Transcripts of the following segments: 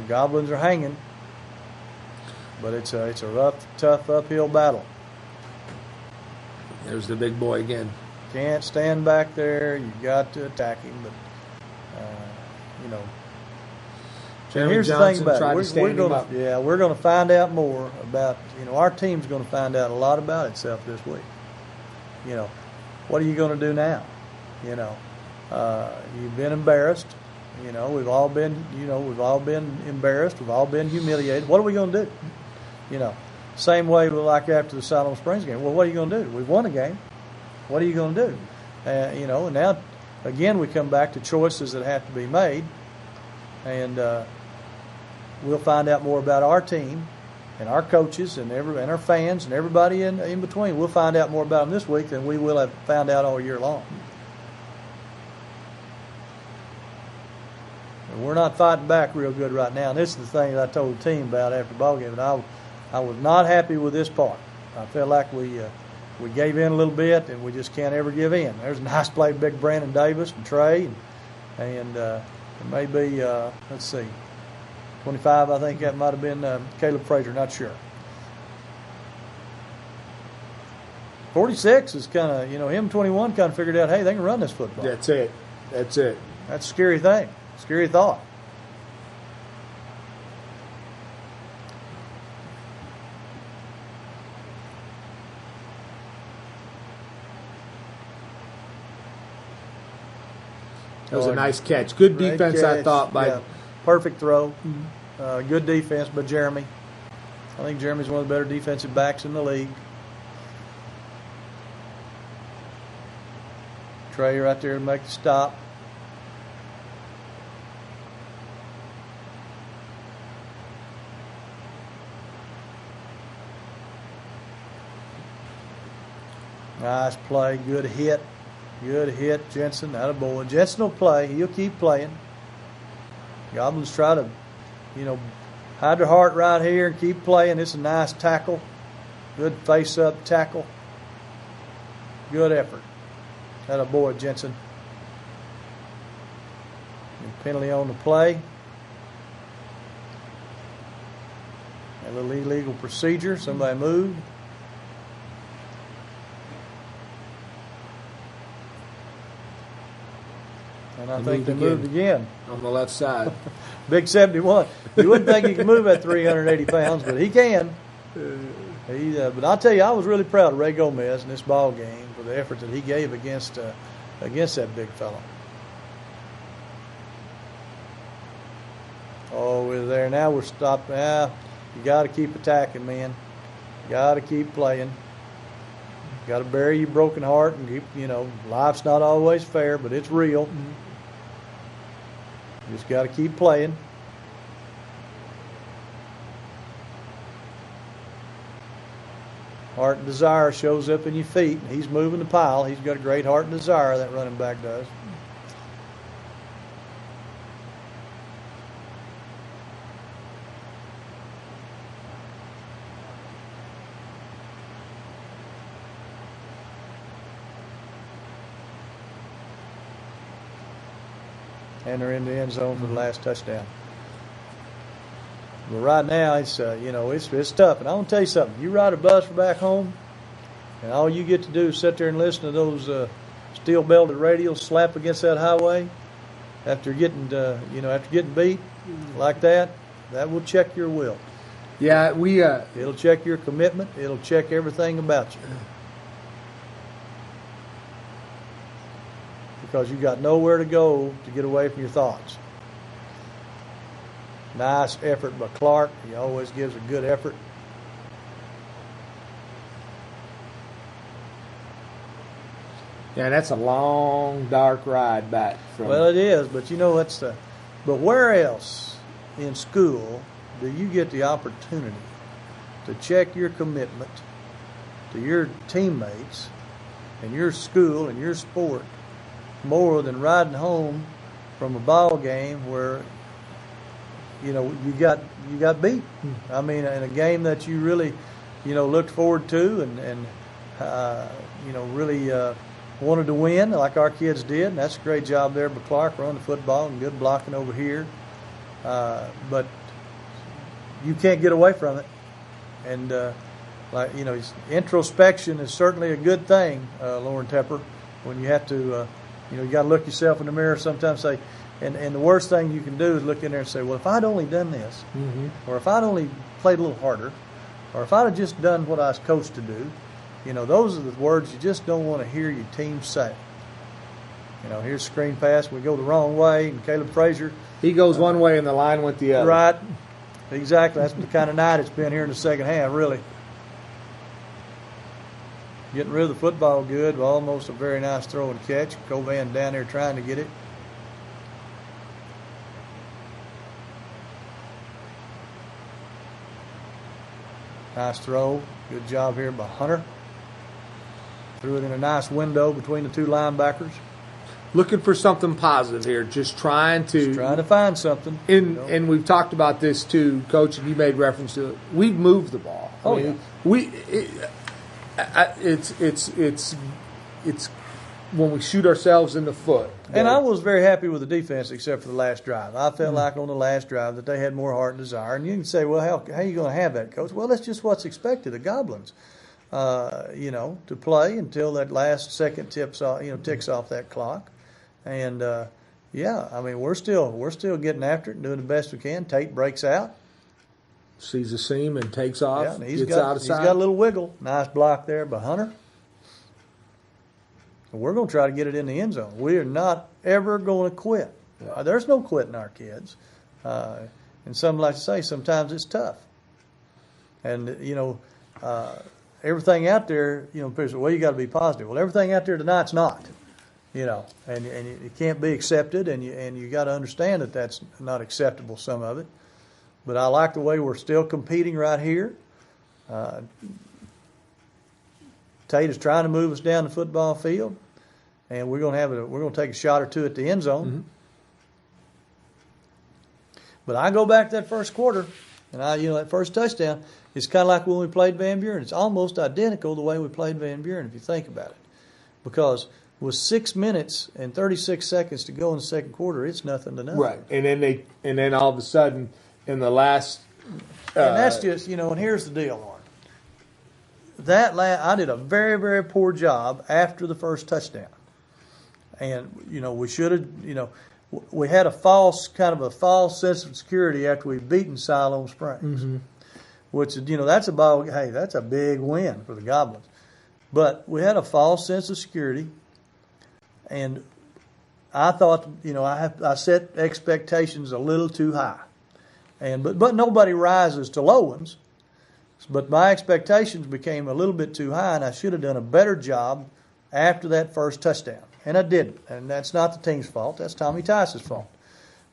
Goblins are hanging, but it's a rough, tough uphill battle. There's the big boy again. Can't stand back there. You got to attack him, but you know. Jeremy Here's Johnson the thing tried about to it. stand him up. Yeah, we're going to find out more about. Our team's going to find out a lot about itself this week. What are you going to do now? You've been embarrassed. We've all been embarrassed. We've all been humiliated. What are we going to do? Same way like after the Siloam Springs game. Well, what are you going to do? We've won a game. What are you going to do? And now, again, we come back to choices that have to be made. And we'll find out more about our team and our coaches and our fans and everybody in between. We'll find out more about them this week than we will have found out all year long. And we're not fighting back real good right now. And this is the thing that I told the team about after the ball game. And I was not happy with this part. I felt like we gave in a little bit, and we just can't ever give in. There's a nice play, big Brandon Davis and Trey, and maybe let's see, 25. I think that might have been Caleb Frazier. Not sure. 46 is kind of him. 21 kind of figured out, hey, they can run this football. That's it. That's a scary thing. Scary thought. That was a nice catch. Good defense, I thought. Perfect throw. Good defense by Jeremy. I think Jeremy's one of the better defensive backs in the league. Trey right there to make the stop. Nice play. Good hit. Good hit, Jensen. Attaboy. Jensen will play. He'll keep playing. Goblins try to, hide their heart right here and keep playing. It's a nice tackle. Good face-up tackle. Good effort. Attaboy, Jensen. And penalty on the play. A little illegal procedure. Somebody moved. And I think they moved again. On the left side. Big 71. You wouldn't think he could move at 380 pounds, but he can. But I'll tell you, I was really proud of Ray Gomez in this ball game for the effort that he gave against that big fella. Oh, we're there. Now we're stopped. Now you got to keep attacking, man. You got to keep playing. You got to bury your broken heart and keep, life's not always fair, but it's real. You just got to keep playing. Heart and desire shows up in your feet, and he's moving the pile. He's got a great heart and desire, that running back does. And they're in the end zone for the last touchdown. But right now, it's it's tough. And I want to tell you something. You ride a bus for back home, and all you get to do is sit there and listen to those steel-belted radios slap against that highway. After getting beat like that, that will check your will. Yeah, it'll check your commitment. It'll check everything about you. Because you got nowhere to go to get away from your thoughts. Nice effort by Clark. He always gives a good effort. Yeah, that's a long, dark ride back from. Well, it is, but but where else in school do you get the opportunity to check your commitment to your teammates and your school and your sport more than riding home from a ball game where you got beat? I mean, in a game that you really looked forward to and really wanted to win like our kids did, and that's a great job there by Clark running the football and good blocking over here. But you can't get away from it. And introspection is certainly a good thing, Lauren Tepper. When you have to, you got to look yourself in the mirror sometimes. Say, and the worst thing you can do is look in there and say, well, if I'd only done this, or if I'd only played a little harder, or if I'd have just done what I was coached to do, those are the words you just don't want to hear your team say. Here's a screen pass. We go the wrong way, and Caleb Frazier. He goes one way and the line went the other. Right. Exactly. That's the kind of night it's been here in the second half, really. Getting rid of the football good, but almost a very nice throw and catch. Covan down there trying to get it. Nice throw. Good job here by Hunter. Threw it in a nice window between the two linebackers. Looking for something positive here, just trying to find something. And we've talked about this too, Coach, and you made reference to it. We've moved the ball. It's when we shoot ourselves in the foot. And I was very happy with the defense, except for the last drive. I felt like on the last drive that they had more heart and desire. And you can say, well, how are you going to have that, Coach? Well, that's just what's expected of Goblins. To play until that last second ticks off that clock. And we're still getting after it and doing the best we can. Tate breaks out, sees a seam and takes off. Yeah, and he's got a little wiggle. Nice block there by Hunter. And we're going to try to get it in the end zone. We are not ever going to quit. There's no quitting our kids. And some like to say sometimes it's tough. And everything out there, people say, well, you got to be positive. Well, everything out there tonight's not. And it can't be accepted, and you got to understand that that's not acceptable, some of it. But I like the way we're still competing right here. Tate is trying to move us down the football field, and we're going to take a shot or two at the end zone. Mm-hmm. But I go back to that first quarter, and that first touchdown. It's kind of like when we played Van Buren. It's almost identical the way we played Van Buren, if you think about it, because with 6 minutes and 36 seconds to go in the second quarter, it's nothing to nothing. Right, and then all of a sudden in the last, and that's just and here's the deal, Lauren. I did a very, very poor job after the first touchdown, and we should have we had a false sense of security after we'd beaten Siloam Springs, mm-hmm. which that's a big win for the Goblins, but we had a false sense of security. And I thought, I set expectations a little too high, but nobody rises to low ones. But my expectations became a little bit too high, and I should have done a better job after that first touchdown, and I didn't. And that's not the team's fault; that's Tommy Tice's fault.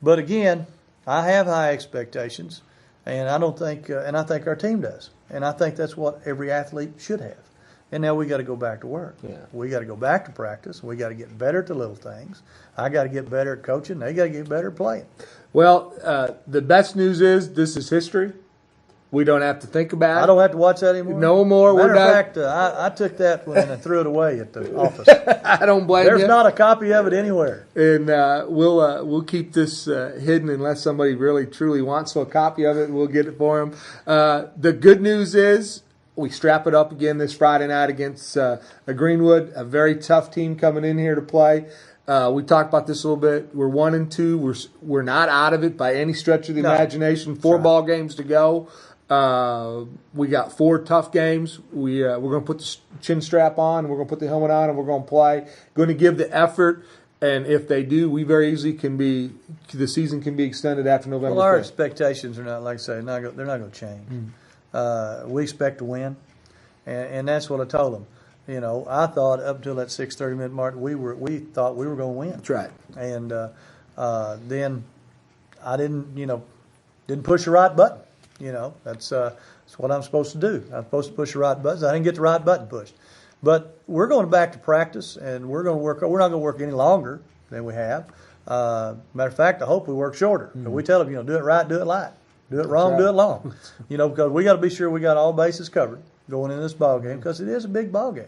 But again, I have high expectations, and I think our team does, and I think that's what every athlete should have. And now we got to go back to work. Yeah. We got to go back to practice. We got to get better at the little things. I got to get better at coaching. They got to get better at playing. Well, the best news is this is history. We don't have to think about it. I don't have to watch that anymore. No more. Matter of fact, I took that one and threw it away at the office. I don't blame you. There's not a copy of it anywhere. And we'll keep this hidden unless somebody really truly wants a copy of it. We'll get it for them. The good news is, we strap it up again this Friday night against Greenwood, a very tough team coming in here to play. We talked about this a little bit. We're 1-2. We're not out of it by any stretch of the imagination. 4 ball games to go. We got 4 tough games. We're going to put the chin strap on, we're going to put the helmet on, and we're going to play. Going to give the effort. And if they do, we very easily the season can be extended after November 5th. Well, our expectations are not, like I say, they're not going to change. Mm. We expect to win, and that's what I told them. I thought up until that 6:30-minute mark, we thought we were going to win. That's right. And then I didn't push the right button. That's what I'm supposed to do. I'm supposed to push the right buttons. I didn't get the right button pushed. But we're going back to practice, and we're going to work. We're not going to work any longer than we have. Matter of fact, I hope we work shorter. Mm-hmm. But we tell them, do it right, do it light. Do it wrong, do it long. Because we got to be sure we got all bases covered going into this ball game, because it is a big ball game.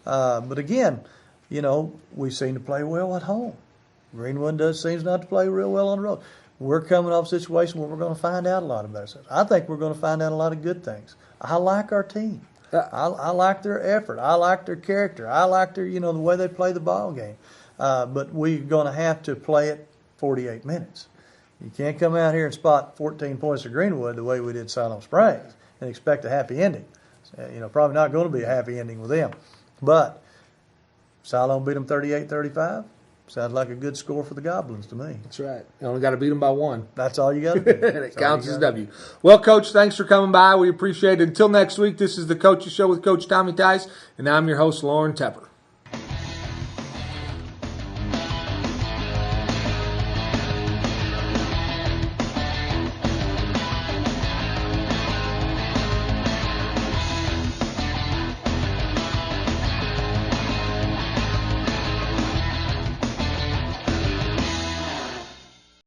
But again, we seem to play well at home. Greenwood seems not to play real well on the road. we're coming off a situation where we're going to find out a lot about ourselves. I think we're going to find out a lot of good things. I like our team. I like their effort. I like their character. I like their, the way they play the ball game. But we're going to have to play it 48 minutes. You can't come out here and spot 14 points of Greenwood the way we did Siloam Springs and expect a happy ending. Probably not going to be a happy ending with them. But Siloam beat them 38-35. Sounds like a good score for the Goblins to me. That's right. You only got to beat them by one. That's all you got to do. And it counts as a W. Well, Coach, thanks for coming by. We appreciate it. Until next week, this is the Coaches Show with Coach Tommy Tice, and I'm your host, Lauren Tepper.